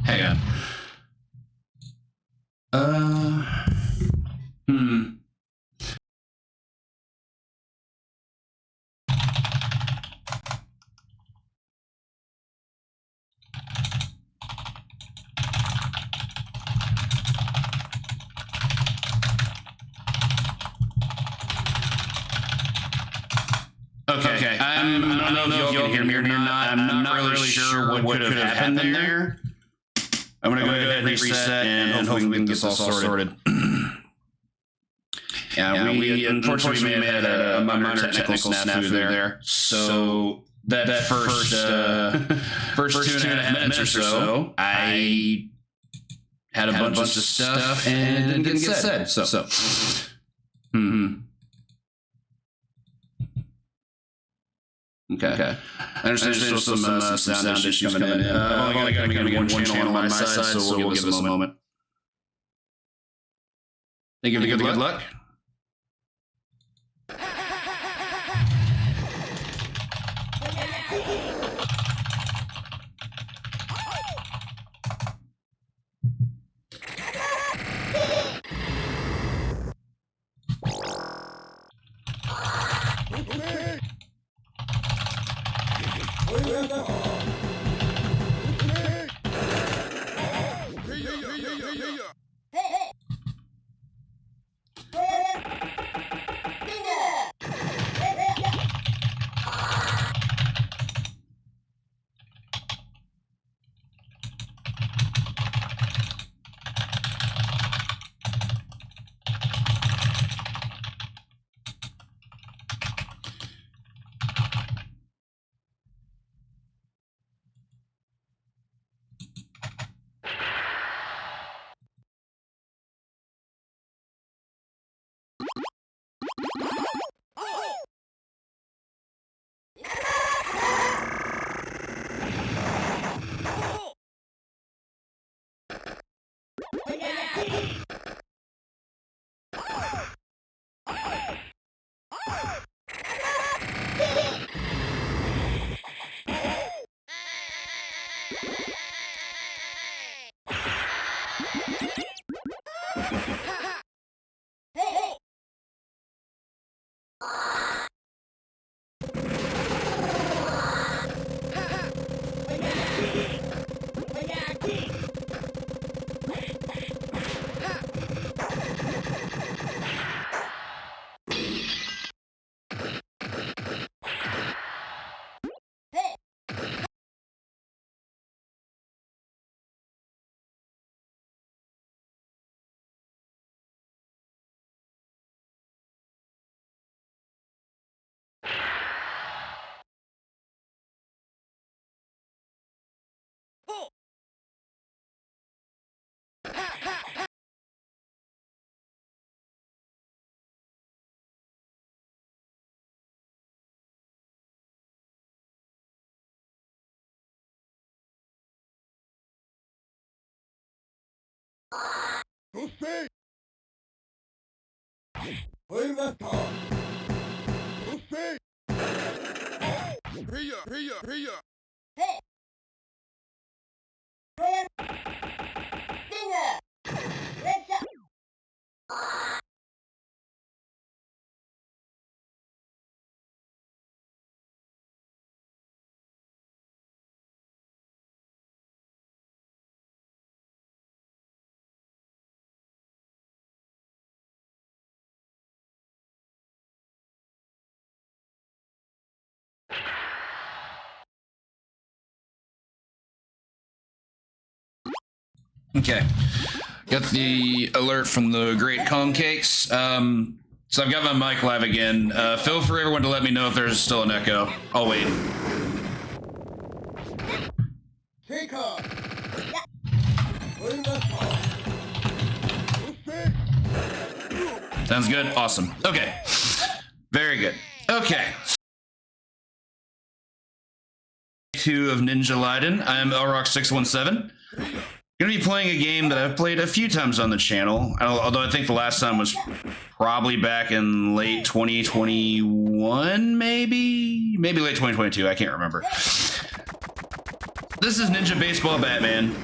Hang on. Okay. I don't know if y'all can hear me or not. I'm not really sure what could have happened there. I'm gonna go ahead and reset, and hopefully we can get this all sorted. Yeah, we unfortunately had a minor technical snafu there. So that first 2.5 minutes or so, I had a bunch of stuff and it didn't get said. So. Okay. I understand there's still some sound issues coming in. I've only got one channel on my side, so we'll give this a moment. Thank you for the good luck. Okay, got the alert from the Great Kong Cakes. So I've got my mic live again. Feel free everyone to let me know if there's still an echo. I'll wait. Sounds good. Awesome. Okay. Very good. Okay. 2 of NINJULYDEN. I am LRock617. Gonna be playing a game that I've played a few times on the channel, although I think the last time was probably back in late 2021, maybe late 2022, I can't remember. This is Ninja Baseball Batman.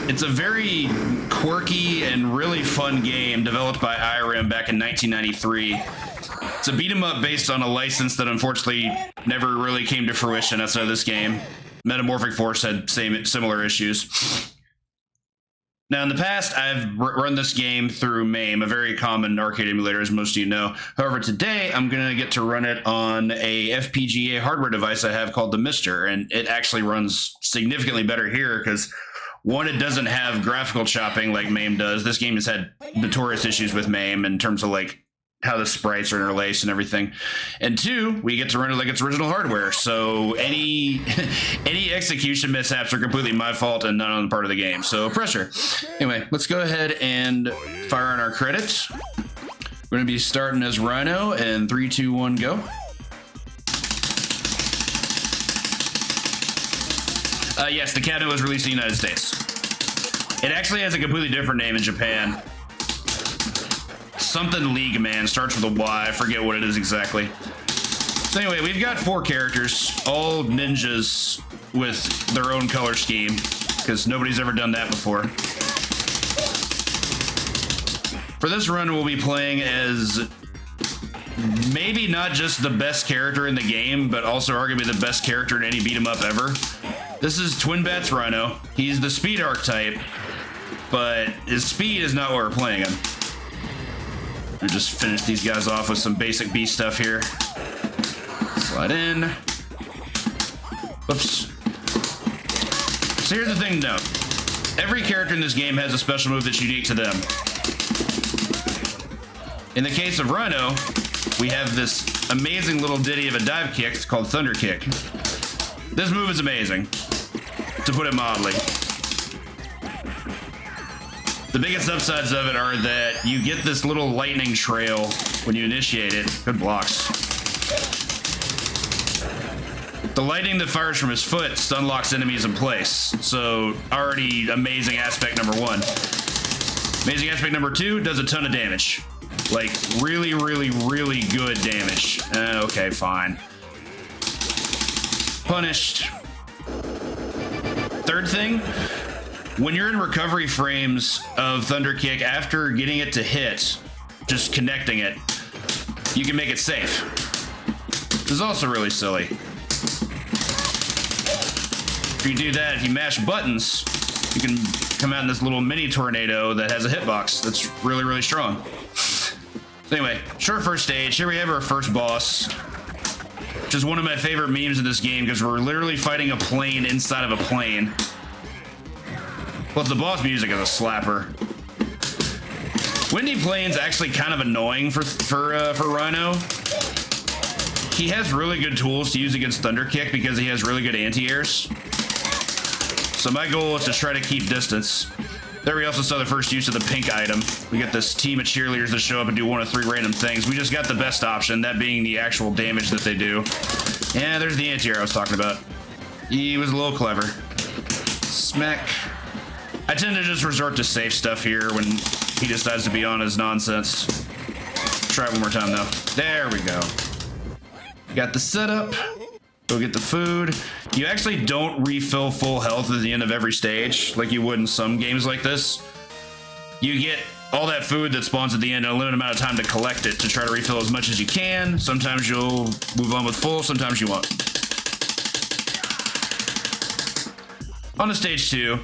It's a very quirky and really fun game developed by IRM back in 1993. It's a beat 'em up based on a license that unfortunately never really came to fruition outside of this game. Metamorphic Force had similar issues. Now, in the past, I've run this game through MAME, a very common arcade emulator, as most of you know. However, today, I'm going to get to run it on a FPGA hardware device I have called the Mister, and it actually runs significantly better here because, one, it doesn't have graphical chopping like MAME does. This game has had notorious issues with MAME in terms of, like, how the sprites are interlaced and everything. And two, we get to run it like its original hardware. So any execution mishaps are completely my fault and not on the part of the game. So pressure. Anyway, let's go ahead and fire on our credits. We're gonna be starting as Rhino and 3, 2, 1, go. Yes, the cabinet was released in the United States. It actually has a completely different name in Japan. Something League, man, starts with a Y. I forget what it is exactly. So anyway, we've got 4 characters, all ninjas with their own color scheme, because nobody's ever done that before. For this run, we'll be playing as maybe not just the best character in the game, but also arguably the best character in any beat 'em up ever. This is Twin Bats Rhino. He's the speed archetype, but his speed is not what we're playing him. We'll just finish these guys off with some basic B stuff here. Slide in. Whoops. So here's the thing to note. Every character in this game has a special move that's unique to them. In the case of Rhino, we have this amazing little ditty of a dive kick called Thunder Kick. This move is amazing, to put it mildly. The biggest upsides of it are that you get this little lightning trail when you initiate it. Good blocks. The lightning that fires from his foot stun locks enemies in place. So already amazing aspect number 1. Amazing aspect number 2, does a ton of damage. Like really, really, really good damage. Okay, fine. Punished. Third thing, when you're in recovery frames of Thunder Kick, after getting it to hit, just connecting it, you can make it safe. This is also really silly. If you do that, if you mash buttons, you can come out in this little mini tornado that has a hitbox that's really, really strong. So anyway, short first stage. Here we have our first boss, which is one of my favorite memes in this game because we're literally fighting a plane inside of a plane. Plus, the boss music is a slapper. Windy Plane's actually kind of annoying for Rhino. He has really good tools to use against Thunder Kick because he has really good anti-airs. So my goal is to try to keep distance. There we also saw the first use of the pink item. We got this team of cheerleaders that show up and do 1 of 3 random things. We just got the best option, that being the actual damage that they do. Yeah, there's the anti-air I was talking about. He was a little clever. Smack. I tend to just resort to safe stuff here when he decides to be on his nonsense. Try it one more time, though. There we go. Got the setup. Go get the food. You actually don't refill full health at the end of every stage like you would in some games like this. You get all that food that spawns at the end in a limited amount of time to collect it to try to refill as much as you can. Sometimes you'll move on with full, sometimes you won't. On to stage 2.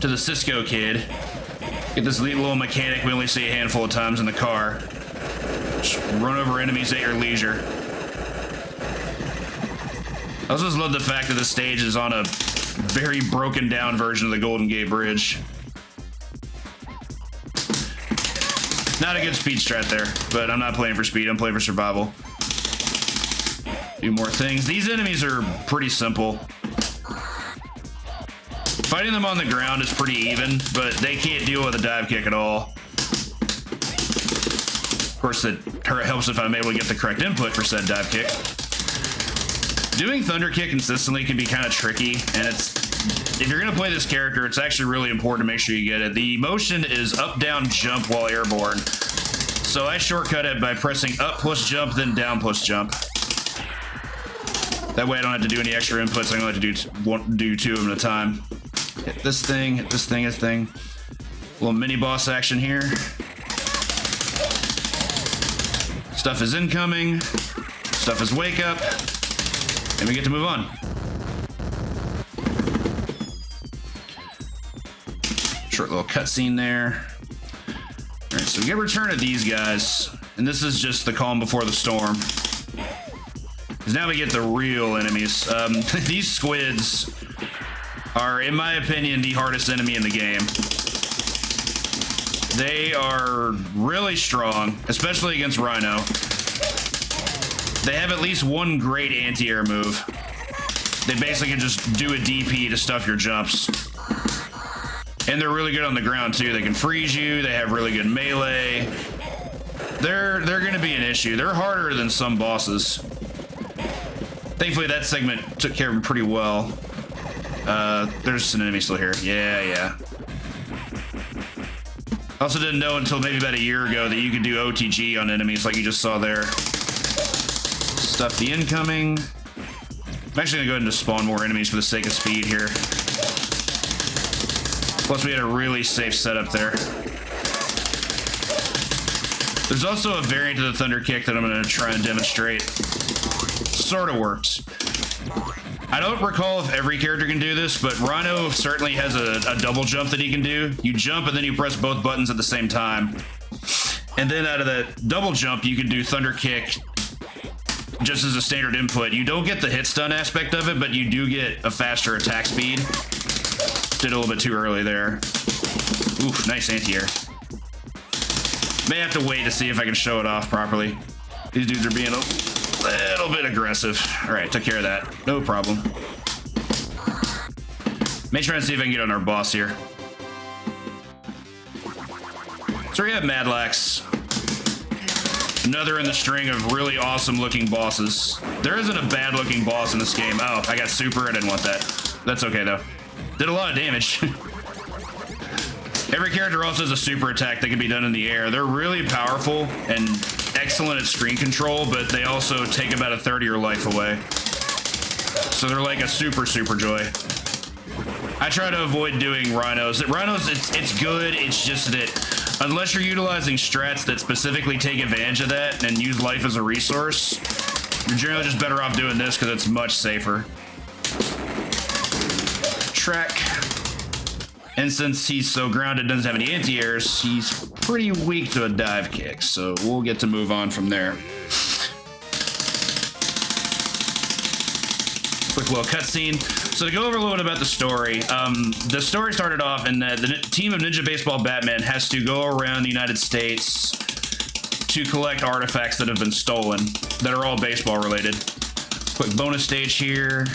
To the Cisco kid. Get this little mechanic we only see a handful of times in the car. Just run over enemies at your leisure. I also just love the fact that this stage is on a very broken down version of the Golden Gate Bridge. Not a good speed strat there, but I'm not playing for speed, I'm playing for survival. Do more things. These enemies are pretty simple. Fighting them on the ground is pretty even, but they can't deal with a dive kick at all. Of course, it helps if I'm able to get the correct input for said dive kick. Doing Thunder Kick consistently can be kind of tricky, and if you're going to play this character, it's actually really important to make sure you get it. The motion is up, down, jump while airborne. So I shortcut it by pressing up plus jump, then down plus jump. That way I don't have to do any extra inputs. I only have to do 2 of them at a time. Hit this thing, hit this thing, hit this thing. A little mini boss action here. Stuff is incoming. Stuff is wake up. And we get to move on. Short little cutscene there. Alright, so we get return of these guys. And this is just the calm before the storm. Because now we get the real enemies. These squids are, in my opinion, the hardest enemy in the game. They are really strong, especially against Rhino. They have at least one great anti-air move. They basically can just do a DP to stuff your jumps. And they're really good on the ground too. They can freeze you, they have really good melee. They're gonna be an issue. They're harder than some bosses. Thankfully that segment took care of them pretty well. There's an enemy still here. Yeah. I also didn't know until maybe about a year ago that you could do OTG on enemies like you just saw there. Stuff the incoming. I'm actually gonna go ahead and just spawn more enemies for the sake of speed here. Plus we had a really safe setup there. There's also a variant of the Thunder Kick that I'm gonna try and demonstrate. Sort of works. I don't recall if every character can do this, but Rhino certainly has a double jump that he can do. You jump and then you press both buttons at the same time. And then out of that double jump, you can do Thunder Kick just as a standard input. You don't get the hit stun aspect of it, but you do get a faster attack speed. Did a little bit too early there. Oof, nice anti-air. May have to wait to see if I can show it off properly. These dudes are being a little bit aggressive. All right, took care of that. No problem. May try and see if I can get on our boss here. So we have Madlax. Another in the string of really awesome looking bosses. There isn't a bad looking boss in this game. Oh, I got super. I didn't want that. That's okay though. Did a lot of damage. Every character also has a super attack that can be done in the air. They're really powerful and excellent at screen control, but they also take about a third of your life away. So they're like a super joy. I try to avoid doing Rhinos. Rhinos, it's good. It's just that unless you're utilizing strats that specifically take advantage of that and use life as a resource, you're generally just better off doing this because it's much safer. Track. And since he's so grounded, doesn't have any anti-airs, he's pretty weak to a dive kick, so we'll get to move on from there. Quick little cutscene. So to go over a little bit about the story started off in that the team of Ninja Baseball Batman has to go around the United States to collect artifacts that have been stolen that are all baseball related. Quick bonus stage here.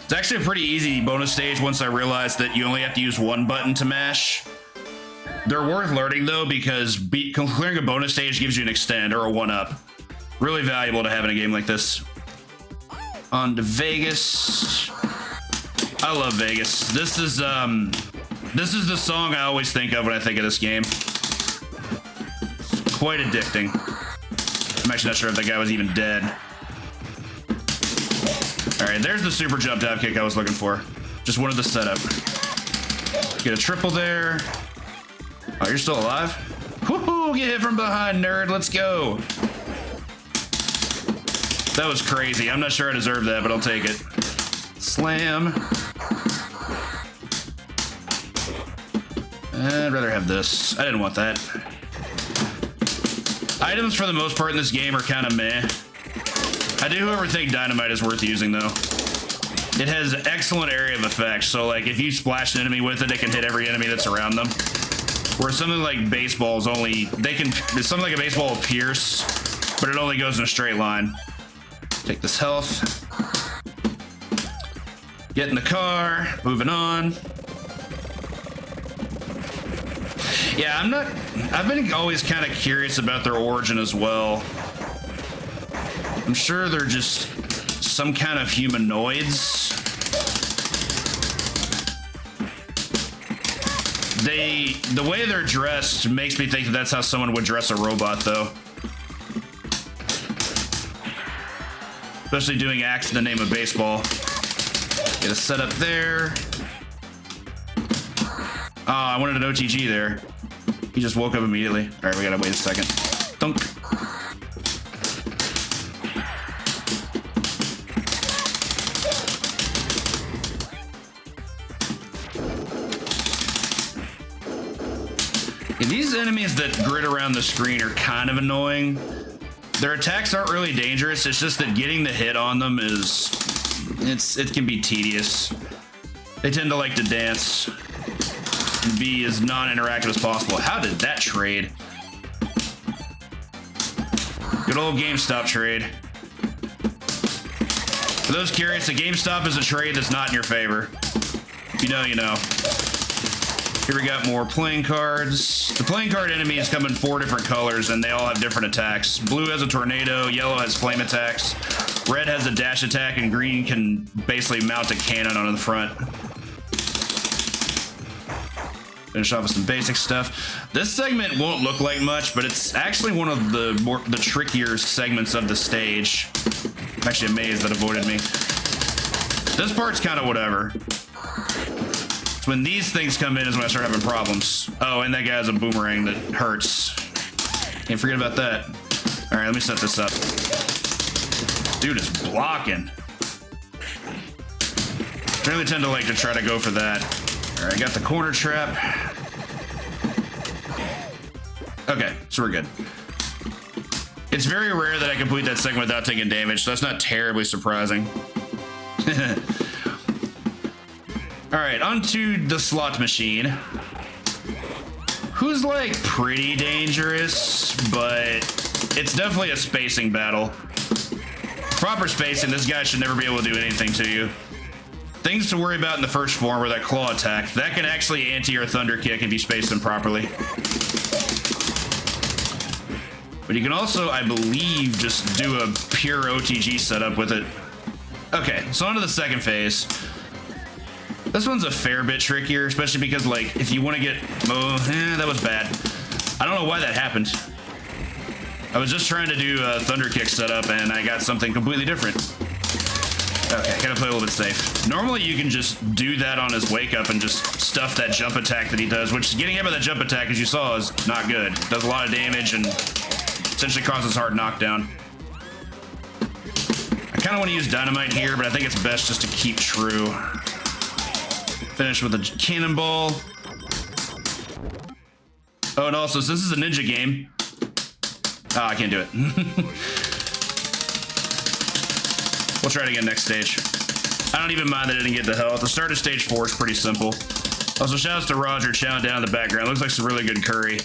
It's actually a pretty easy bonus stage once I realized that you only have to use one button to mash. They're worth learning though because clearing a bonus stage gives you an extend or a 1-up. Really valuable to have in a game like this. On to Vegas. I love Vegas. This is the song I always think of when I think of this game. It's quite addicting. I'm actually not sure if that guy was even dead. All right, there's the super jump dive kick I was looking for. Just wanted the setup. Get a triple there. Oh, you're still alive? Woohoo! Get hit from behind, nerd. Let's go. That was crazy. I'm not sure I deserve that, but I'll take it. Slam. I'd rather have this. I didn't want that. Items, for the most part, in this game are kind of meh. I do, however, think Dynamite is worth using, though. It has excellent area of effect, so, like, if you splash an enemy with it, it can hit every enemy that's around them. Whereas something like baseball's only... something like a baseball will pierce, but it only goes in a straight line. Take this health. Get in the car. Moving on. Yeah, I've been always kind of curious about their origin as well. I'm sure they're just some kind of humanoids. The way they're dressed makes me think that that's how someone would dress a robot, though. especially doing acts in the name of baseball. Get a setup there. Oh, I wanted an OTG there. He just woke up immediately. All right, we gotta wait a second. Thunk. And these enemies that grid around the screen are kind of annoying. Their attacks aren't really dangerous. It's just that getting the hit on them is, it can be tedious. They tend to like to dance and be as non-interactive as possible. How did that trade? Good old GameStop trade. For those curious, a GameStop is a trade that's not in your favor. If you know, you know. Here we got more playing cards. The playing card enemies come in 4 different colors and they all have different attacks. Blue has a tornado, yellow has flame attacks, red has a dash attack, and green can basically mount a cannon on the front. Finish off with some basic stuff. This segment won't look like much, but it's actually one of the trickier segments of the stage. I'm actually amazed that avoided me. This part's kind of whatever. So when these things come in is when I start having problems. Oh, and that guy has a boomerang that hurts. Can't forget about that. All right, let me set this up. Dude is blocking. I really tend to like to try to go for that. All right, got the corner trap. Okay, so we're good. It's very rare that I complete that segment without taking damage, so that's not terribly surprising. All right, onto the slot machine. Who's like pretty dangerous, but it's definitely a spacing battle. Proper spacing, this guy should never be able to do anything to you. Things to worry about in the first form are that claw attack. That can actually anti your thunder kick if you space them properly. But you can also, I believe, just do a pure OTG setup with it. Okay, so on to the second phase. This one's a fair bit trickier, especially because, like, if you want to get... Oh, that was bad. I don't know why that happened. I was just trying to do a thunder kick setup, and I got something completely different. Okay, gotta play a little bit safe. Normally, you can just do that on his wake up and just stuff that jump attack that he does, which getting hit by that jump attack, as you saw, is not good. It does a lot of damage and essentially causes hard knockdown. I kind of want to use dynamite here, but I think it's best just to keep true. Finish with a cannonball. Oh, and also, since this is a ninja game... Oh, I can't do it. We'll try it again next stage. I don't even mind that I didn't get the health. The start of stage 4 is pretty simple. Also, shout outs to Roger chowing down in the background. Looks like some really good curry.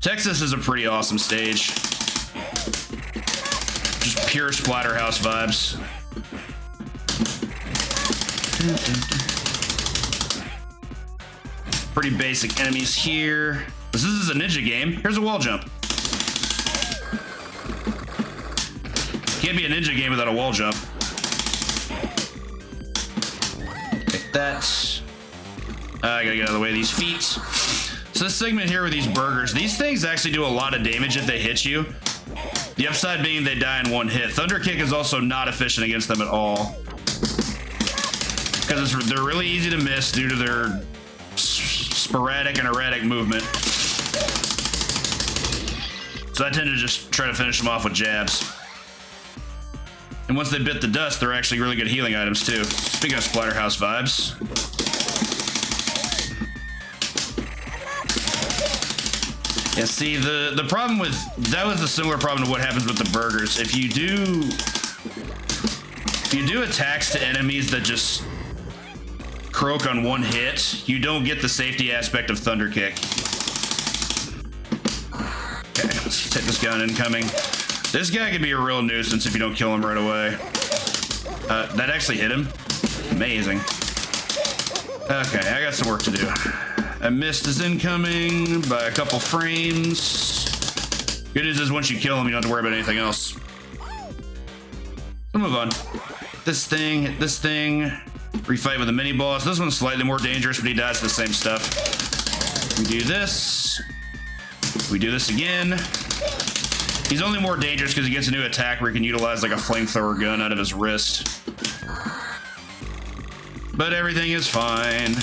Texas is a pretty awesome stage. Just pure Splatterhouse vibes. Pretty basic enemies here. This is a ninja game. Here's a wall jump. Can't be a ninja game without a wall jump. Take that. I gotta get out of the way of these feet. So this segment here with these burgers, these things actually do a lot of damage if they hit you. The upside being they die in one hit. Thunder kick is also not efficient against them at all. Because they're really easy to miss due to their sporadic and erratic movement. So I tend to just try to finish them off with jabs. And once they bit the dust, they're actually really good healing items too. Speaking of Splatterhouse vibes. Yeah, see, the problem with... That was a similar problem to what happens with the burgers. If you do attacks to enemies that just croak on one hit, you don't get the safety aspect of Thunder Kick. Okay, let's take this guy on incoming. This guy can be a real nuisance if you don't kill him right away. That actually hit him. Amazing. Okay, I got some work to do. I missed his incoming by a couple frames. Good news is once you kill him, you don't have to worry about anything else. We'll move on. This thing, hit this thing. Refight with a mini boss. This one's slightly more dangerous, but he dies to the same stuff. We do this. We do this again. He's only more dangerous because he gets a new attack where he can utilize like a flamethrower gun out of his wrist. But everything is fine.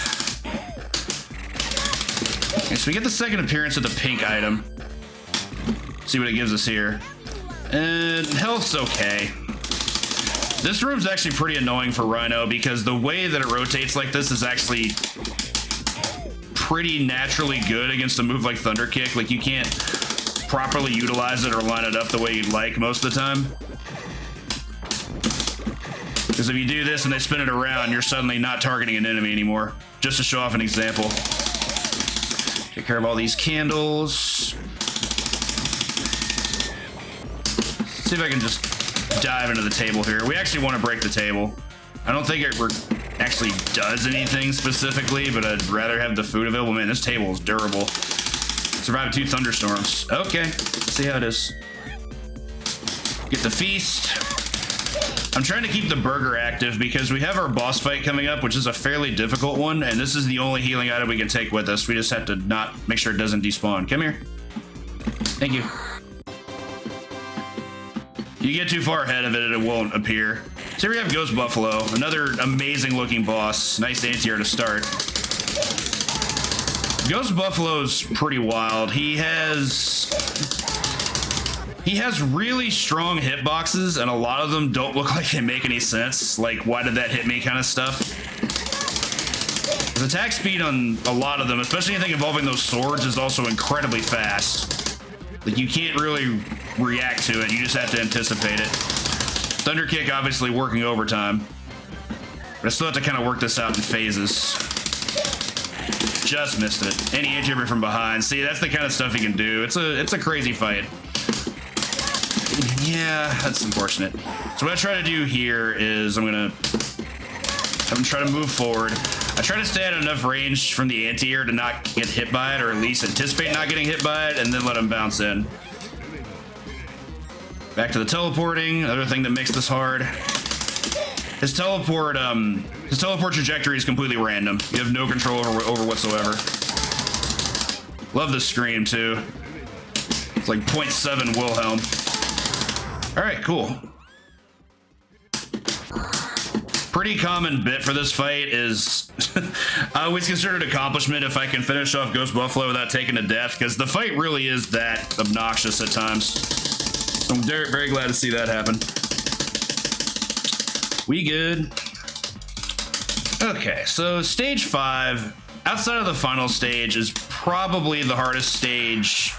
Okay, so we get the second appearance of the pink item. See what it gives us here. And health's okay. This room's actually pretty annoying for Rhino because the way that it rotates like this is actually pretty naturally good against a move like Thunder Kick. Like, you can't properly utilize it or line it up the way you'd like most of the time. Because if you do this and they spin it around, you're suddenly not targeting an enemy anymore. Just to show off an example. Take care of all these candles. See if I can just dive into the table here. We actually want to break the table. I don't think it actually does anything specifically, but I'd rather have the food available. Man, this table is durable. Survived 2 thunderstorms. Okay, let's see how it is. Get the feast. I'm trying to keep the burger active because we have our boss fight coming up, which is a fairly difficult one, and this is the only healing item we can take with us. We just have to not make sure it doesn't despawn. Come here. Thank you. You get too far ahead of it, it won't appear. So here we have Ghost Buffalo, another amazing looking boss. Nice anti-air to start. Ghost Buffalo's pretty wild. He has really strong hitboxes, and a lot of them don't look like they make any sense. Like, why did that hit me kind of stuff. His attack speed on a lot of them, especially anything involving those swords, is also incredibly fast. Like, you can't really react to it, you just have to anticipate it. Thunder Kick obviously working overtime, but I still have to kind of work this out in phases. Just missed it. Any anti-air from behind. See, that's the kind of stuff he can do. It's a crazy fight. Yeah, that's unfortunate. So what I try to do here is I'm gonna try to move forward. I try to stay at enough range from the anti-air to not get hit by it, or at least anticipate not getting hit by it, and then let him bounce in. Back to the teleporting, another thing that makes this hard. His teleport trajectory is completely random. You have no control over whatsoever. Love the scream too. It's like 0.7 Wilhelm. All right, cool. Pretty common bit for this fight is I always consider it an accomplishment if I can finish off Ghost Buffalo without taking a death, because the fight really is that obnoxious at times. I'm very, very glad to see that happen. We good. Okay, so stage 5, outside of the final stage, is probably the hardest stage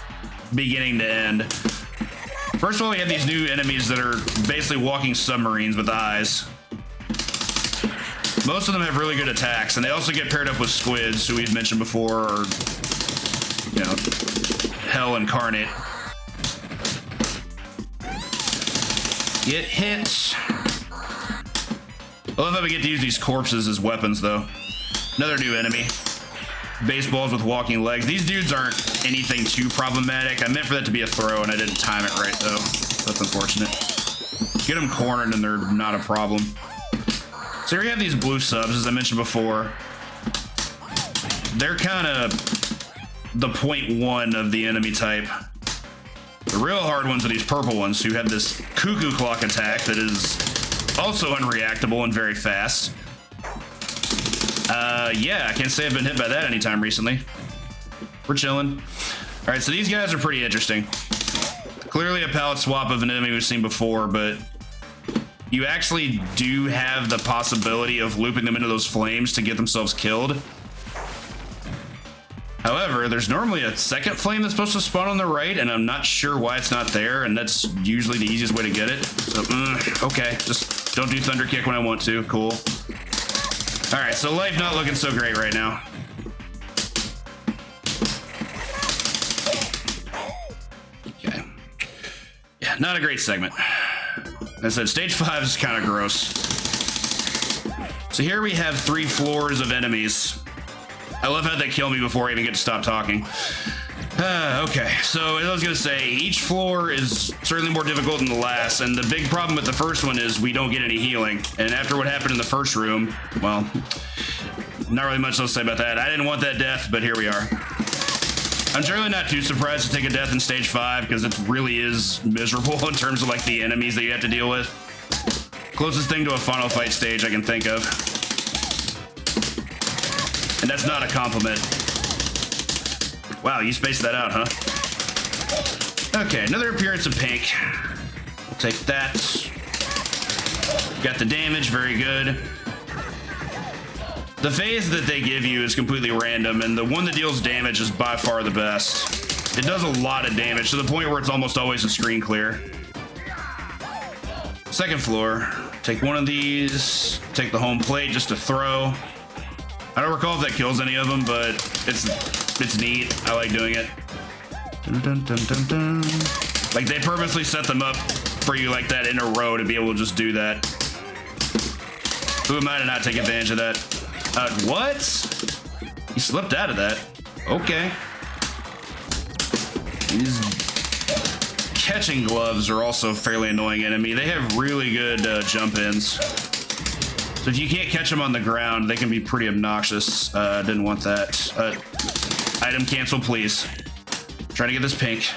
beginning to end. First of all, we have these new enemies that are basically walking submarines with eyes. Most of them have really good attacks, and they also get paired up with squids, who we've mentioned before, or, you know, Hell Incarnate. Get hit. I love how we get to use these corpses as weapons, though. Another new enemy. Baseballs with walking legs. These dudes aren't anything too problematic. I meant for that to be a throw, and I didn't time it right, though. That's unfortunate. Get them cornered, and they're not a problem. So here we have these blue subs, as I mentioned before. They're kind of the 0.1 of the enemy type. The real hard ones are these purple ones, who have this cuckoo clock attack that is also unreactable and very fast. Yeah, I can't say I've been hit by that anytime recently. We're chilling. All right, so these guys are pretty interesting. Clearly a palette swap of an enemy we've seen before, but you actually do have the possibility of looping them into those flames to get themselves killed. However, there's normally a second flame that's supposed to spawn on the right, and I'm not sure why it's not there, and that's usually the easiest way to get it. So, okay, just don't do Thunder Kick when I want to. Cool. All right, so life not looking so great right now. Okay. Yeah, not a great segment. As I said, stage 5 is kind of gross. So here we have 3 floors of enemies. I love how they kill me before I even get to stop talking. Okay, so as I was gonna say, each floor is certainly more difficult than the last, and the big problem with the first one is we don't get any healing. And after what happened in the first room, well, not really much else to say about that. I didn't want that death, but here we are. I'm generally not too surprised to take a death in stage 5 because it really is miserable in terms of like the enemies that you have to deal with. Closest thing to a final fight stage I can think of. And that's not a compliment. Wow, you spaced that out, huh? Okay, another appearance of pink. We'll take that. Got the damage, very good. The phase that they give you is completely random, and the one that deals damage is by far the best. It does a lot of damage, to the point where it's almost always a screen clear. Second floor. Take one of these. Take the home plate just to throw. I don't recall if that kills any of them, but it's neat. I like doing it. Dun, dun, dun, dun, dun. Like, they purposely set them up for you like that in a row to be able to just do that. Who am I to not take advantage of that? What? He slipped out of that. Okay. These catching gloves are also a fairly annoying enemy. They have really good jump ins. So if you can't catch them on the ground, they can be pretty obnoxious. Didn't want that. Item cancel, please. Trying to get this pink.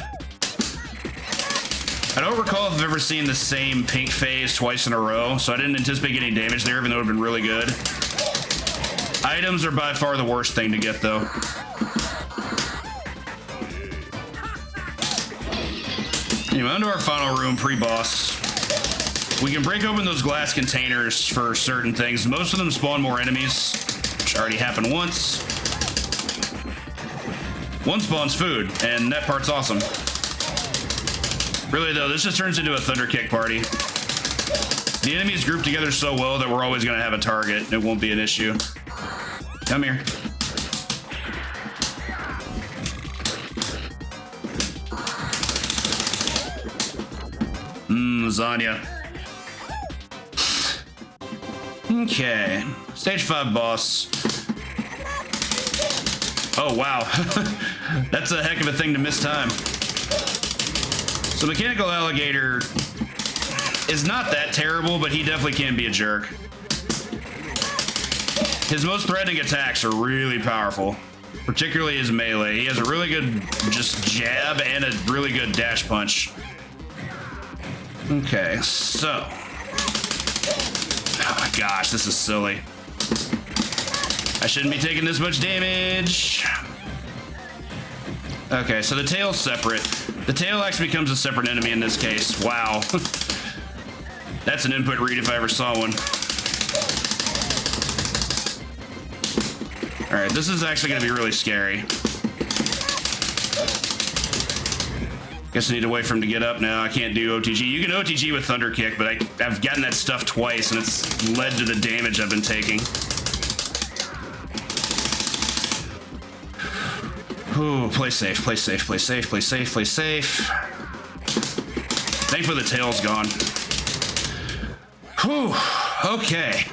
I don't recall if I've ever seen the same pink phase twice in a row, so I didn't anticipate getting damage there, even though it would have been really good. Items are by far the worst thing to get, though. Anyway, onto our final room, pre-boss. We can break open those glass containers for certain things. Most of them spawn more enemies, which already happened once. One spawns food, and that part's awesome. Really, though, this just turns into a thunder kick party. The enemies group together so well that we're always going to have a target. It won't be an issue. Come here. Lasagna. Okay. Stage 5 boss. Oh, wow. That's a heck of a thing to miss time. So Mechanical Alligator is not that terrible, but he definitely can be a jerk. His most threatening attacks are really powerful, particularly his melee. He has a really good just jab and a really good dash punch. Okay, so. Oh my gosh, this is silly. I shouldn't be taking this much damage. Okay, so the tail's separate. The tail actually becomes a separate enemy in this case. Wow. That's an input read if I ever saw one. Alright, this is actually going to be really scary. Guess I need to wait for him to get up now. I can't do OTG. You can OTG with Thunder Kick, but I've gotten that stuff twice, and it's led to the damage I've been taking. Ooh, play safe, play safe, play safe, play safe, play safe. Thankfully the tail's gone. Whew, okay.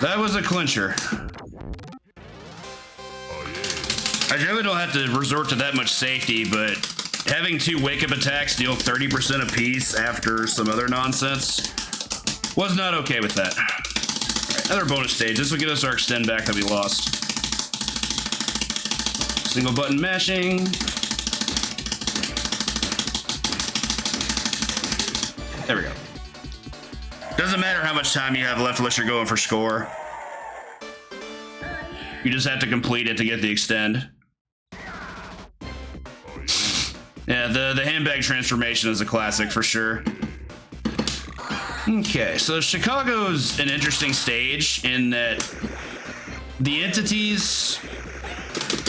That was a clincher. I generally don't have to resort to that much safety, but having 2 wake-up attacks deal 30% apiece after some other nonsense was not okay with that. Right, another bonus stage. This will get us our extend back that we lost. Single button mashing. There we go. Doesn't matter how much time you have left unless you're going for score. You just have to complete it to get the extend. Yeah, the handbag transformation is a classic for sure. Okay, so Chicago's an interesting stage in that the entities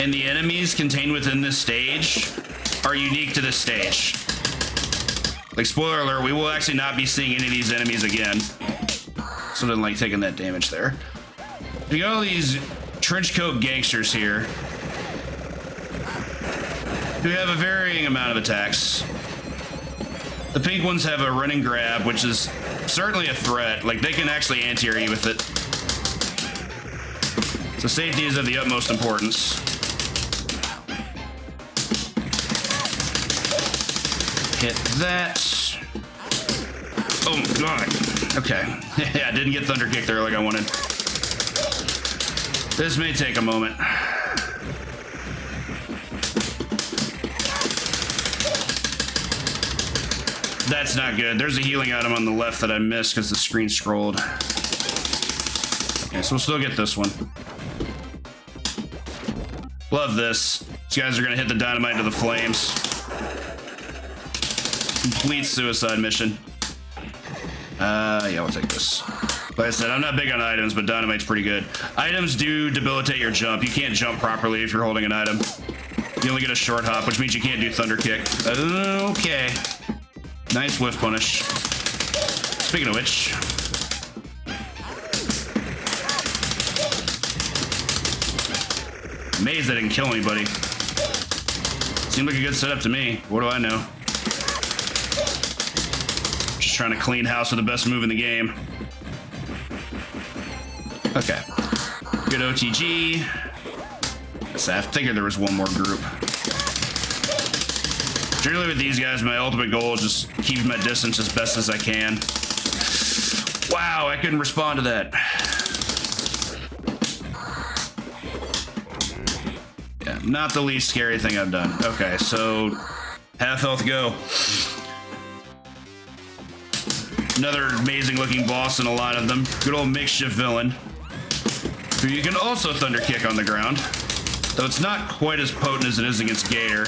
and the enemies contained within this stage are unique to this stage. Like, spoiler alert, we will actually not be seeing any of these enemies again. So I didn't like taking that damage there. We got all these trenchcoat gangsters here who have a varying amount of attacks. The pink ones have a running grab, which is certainly a threat. Like, they can actually anti-air you with it. So safety is of the utmost importance. Hit that. Oh god. Okay. Yeah, I didn't get Thunder Kick there like I wanted. This may take a moment. That's not good. There's a healing item on the left that I missed because the screen scrolled. Okay, so we'll still get this one. Love this. These guys are gonna hit the dynamite to the flames. Complete suicide mission. Yeah, we'll take this. Like I said, I'm not big on items, but dynamite's pretty good. Items do debilitate your jump. You can't jump properly if you're holding an item. You only get a short hop, which means you can't do Thunder Kick. Okay. Nice whiff punish. Speaking of which... amazed that didn't kill anybody. Seemed like a good setup to me. What do I know? Just trying to clean house with the best move in the game. Okay. Good OTG. I figured there was one more group. Generally with these guys, my ultimate goal is just keep my distance as best as I can. Wow, I couldn't respond to that. Yeah, not the least scary thing I've done. Okay, so half health go. Another amazing looking boss and a lot of them. Good old makeshift villain, who you can also Thunder Kick on the ground, though it's not quite as potent as it is against Gator.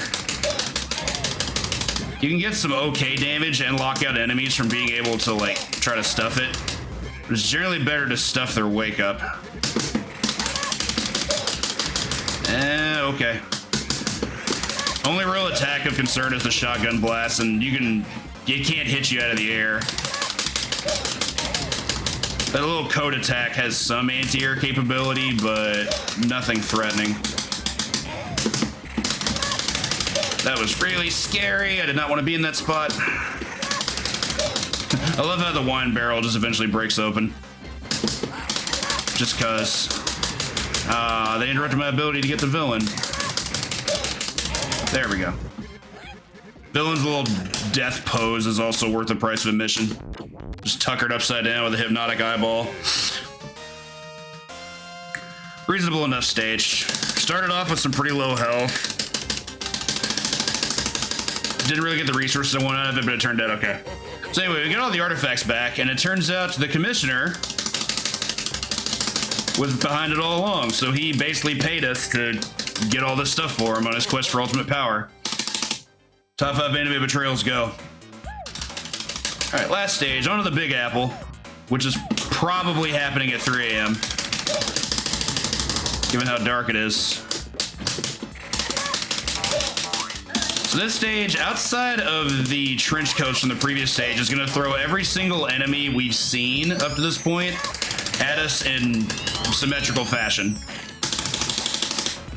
You can get some okay damage and lock out enemies from being able to like try to stuff it. But it's generally better to stuff their wake up. Okay. Only real attack of concern is the shotgun blast, and it can't hit you out of the air. That little code attack has some anti-air capability, but nothing threatening. That was really scary. I did not want to be in that spot. I love how the wine barrel just eventually breaks open. Just cause. They interrupted my ability to get the villain. There we go. Villain's little death pose is also worth the price of admission. Just tuckered upside down with a hypnotic eyeball. Reasonable enough stage. Started off with some pretty low health. Didn't really get the resources I wanted out of it, but it turned out okay. So anyway, we got all the artifacts back, and it turns out the commissioner was behind it all along. So he basically paid us to get all this stuff for him on his quest for ultimate power. Top 5 anime betrayals go. All right, last stage, onto the Big Apple, which is probably happening at 3 a.m. given how dark it is. So this stage, outside of the trench coats from the previous stage, is going to throw every single enemy we've seen up to this point at us in symmetrical fashion.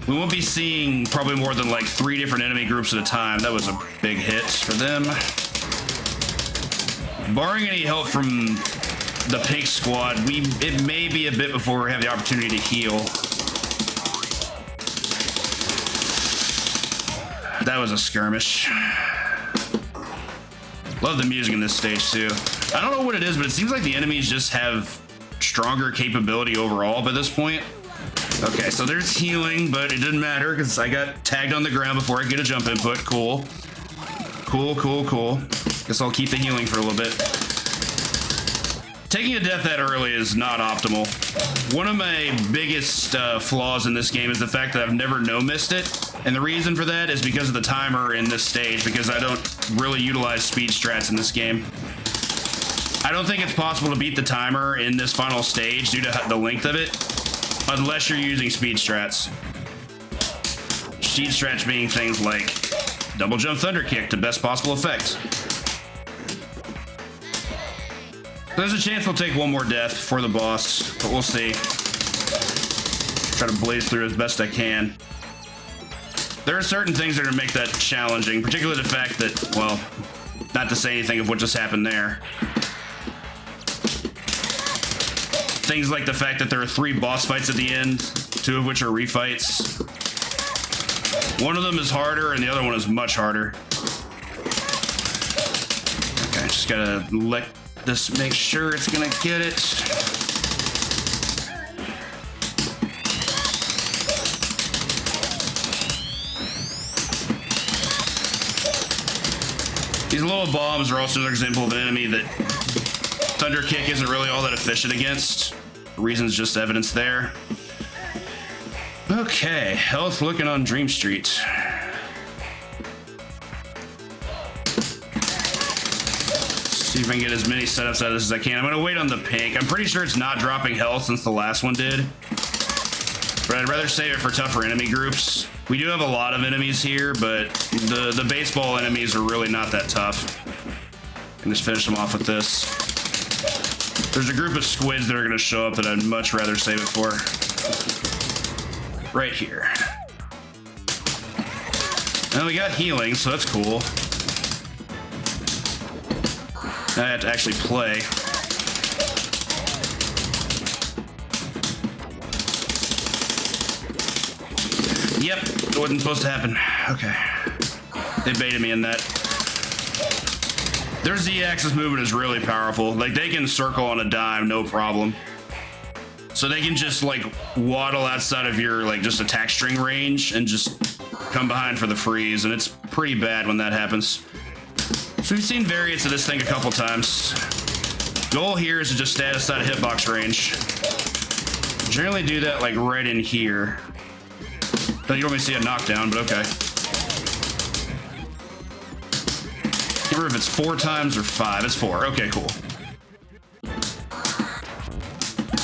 We won't be seeing probably more than like 3 different enemy groups at a time. That was a big hit for them. Barring any help from the pink squad, it may be a bit before we have the opportunity to heal. That was a skirmish. Love the music in this stage too. I don't know what it is, but it seems like the enemies just have stronger capability overall by this point. Okay, so there's healing, but it didn't matter because I got tagged on the ground before I get a jump input. Cool. Cool, cool, cool. Guess I'll keep the healing for a little bit. Taking a death that early is not optimal. One of my biggest flaws in this game is the fact that I've never no-missed it. And the reason for that is because of the timer in this stage, because I don't really utilize speed strats in this game. I don't think it's possible to beat the timer in this final stage due to the length of it, unless you're using speed strats. Speed strats being things like double jump Thunder Kick to best possible effect. There's a chance we'll take one more death for the boss, but we'll see. Try to blaze through as best I can. There are certain things that are going to make that challenging, particularly the fact that, well, not to say anything of what just happened there. Things like the fact that there are 3 boss fights at the end, 2 of which are refights. One of them is harder and the other one is much harder. Okay, just gotta let this make sure it's gonna get it. These little bombs are also another example of an enemy that Thunder Kick isn't really all that efficient against. The reason's just evidence there. Okay, health looking on Dream Street. See if I can get as many setups out of this as I can. I'm gonna wait on the pink. I'm pretty sure it's not dropping health since the last one did. But I'd rather save it for tougher enemy groups. We do have a lot of enemies here, but the baseball enemies are really not that tough. I can just finish them off with this. There's a group of squids that are gonna show up that I'd much rather save it for. Right here. And we got healing, so that's cool. I have to actually play. Yep, it wasn't supposed to happen. Okay. They baited me in that. Their Z-axis movement is really powerful. Like, they can circle on a dime, no problem. So they can just, like, waddle outside of your, like, just attack string range and just come behind for the freeze, and it's pretty bad when that happens. So we've seen variants of this thing a couple times. Goal here is to just stay outside of hitbox range. Generally do that, like, right in here. Don't normally see a knockdown, but okay. Can't remember if it's 4 times or 5. It's 4. Okay, cool.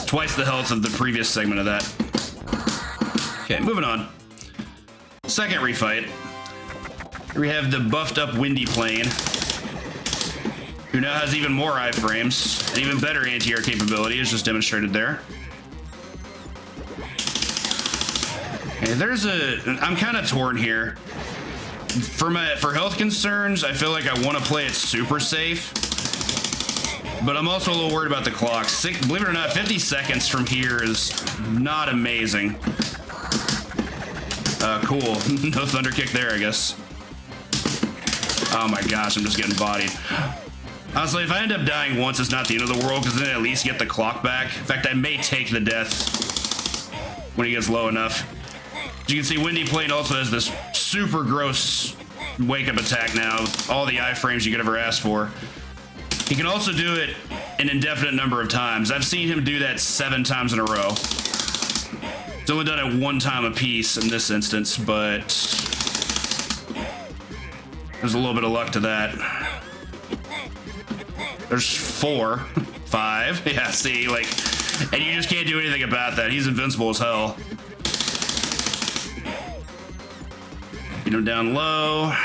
Twice the health of the previous segment of that. Okay, moving on. Second refight. Here we have the buffed up Windy Plane, who now has even more iframes and even better anti-air capability, as just demonstrated there. Okay, I'm kind of torn here. For health concerns, I feel like I want to play it super safe. But I'm also a little worried about the clock. Believe it or not, 50 seconds from here is not amazing. Cool. No Thunder Kick there, I guess. Oh my gosh, I'm just getting bodied. Honestly, if I end up dying once, it's not the end of the world, because then I at least get the clock back. In fact, I may take the death when he gets low enough. As you can see, Windy Plane also has this super gross wake-up attack now. All the iframes you could ever ask for. He can also do it an indefinite number of times. I've seen him do that 7 times in a row. He's only done it 1 time a piece in this instance, but there's a little bit of luck to that. There's 4, 5. Yeah, see, like, and you just can't do anything about that. He's invincible as hell. Beat him down low.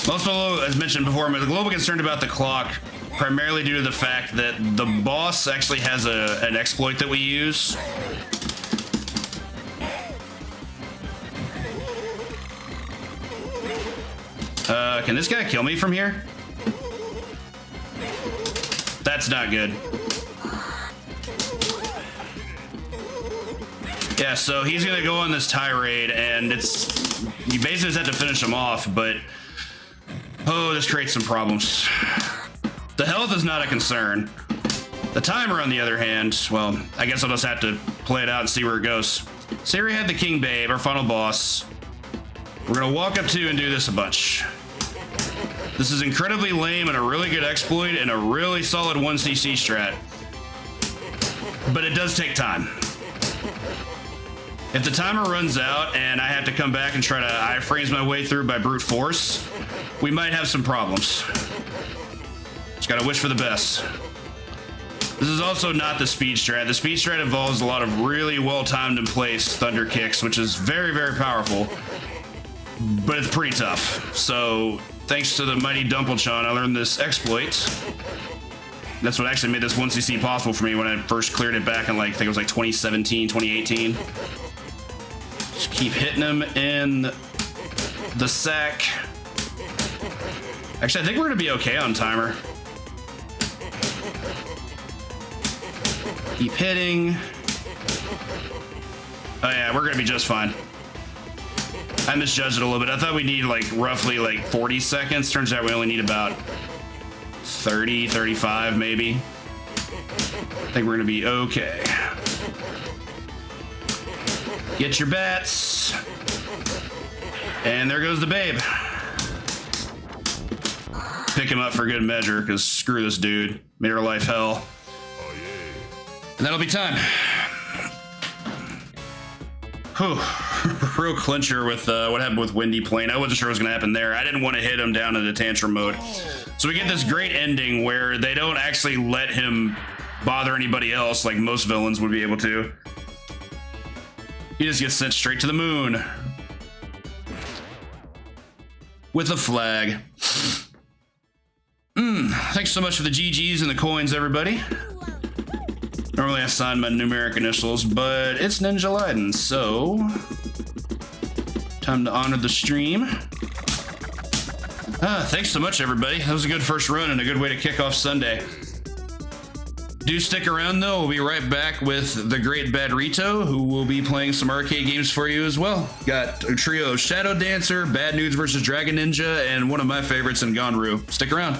Also, as mentioned before, I'm a little bit concerned about the clock, primarily due to the fact that the boss actually has an exploit that we use. Can this guy kill me from here? That's not good. Yeah, so he's gonna go on this tirade, and you basically just have to finish him off, but oh, this creates some problems. The health is not a concern. The timer, on the other hand, well, I guess I'll just have to play it out and see where it goes. So here we have the King Babe, our final boss. We're gonna walk up to and do this a bunch. This is incredibly lame and a really good exploit and a really solid 1cc strat. But it does take time. If the timer runs out and I have to come back and try to iframes my way through by brute force, we might have some problems. Just gotta wish for the best. This is also not the speed strat. The speed strat involves a lot of really well-timed and placed Thunder Kicks, which is very, very powerful, but it's pretty tough. So thanks to the mighty Dumplechon, I learned this exploit. That's what actually made this 1cc possible for me when I first cleared it back in, like, I think it was like 2017, 2018. Just keep hitting him in the sack. Actually, I think we're gonna be okay on timer. Keep hitting. Oh yeah, we're gonna be just fine. I misjudged it a little bit. I thought we need like roughly like 40 seconds. Turns out we only need about 30, 35 maybe. I think we're gonna be okay. Get your bats. And there goes the babe. Pick him up for good measure, because screw this dude. Made our life hell. And that'll be time. Whew. Real clincher with what happened with Windy Plain. I wasn't sure what was going to happen there. I didn't want to hit him down into tantrum mode. So we get this great ending where they don't actually let him bother anybody else like most villains would be able to. He just gets sent straight to the moon. With a flag. Thanks so much for the GGs and the coins, everybody. Normally I sign my numeric initials, but it's NINJULYDEN, so time to honor the stream. Thanks so much, everybody. That was a good first run and a good way to kick off Sunday. Do stick around, though. We'll be right back with the great Bad Rito, who will be playing some arcade games for you as well. Got a trio of Shadow Dancer, Bad Nudes vs. Dragon Ninja, and one of my favorites in Gonru. Stick around.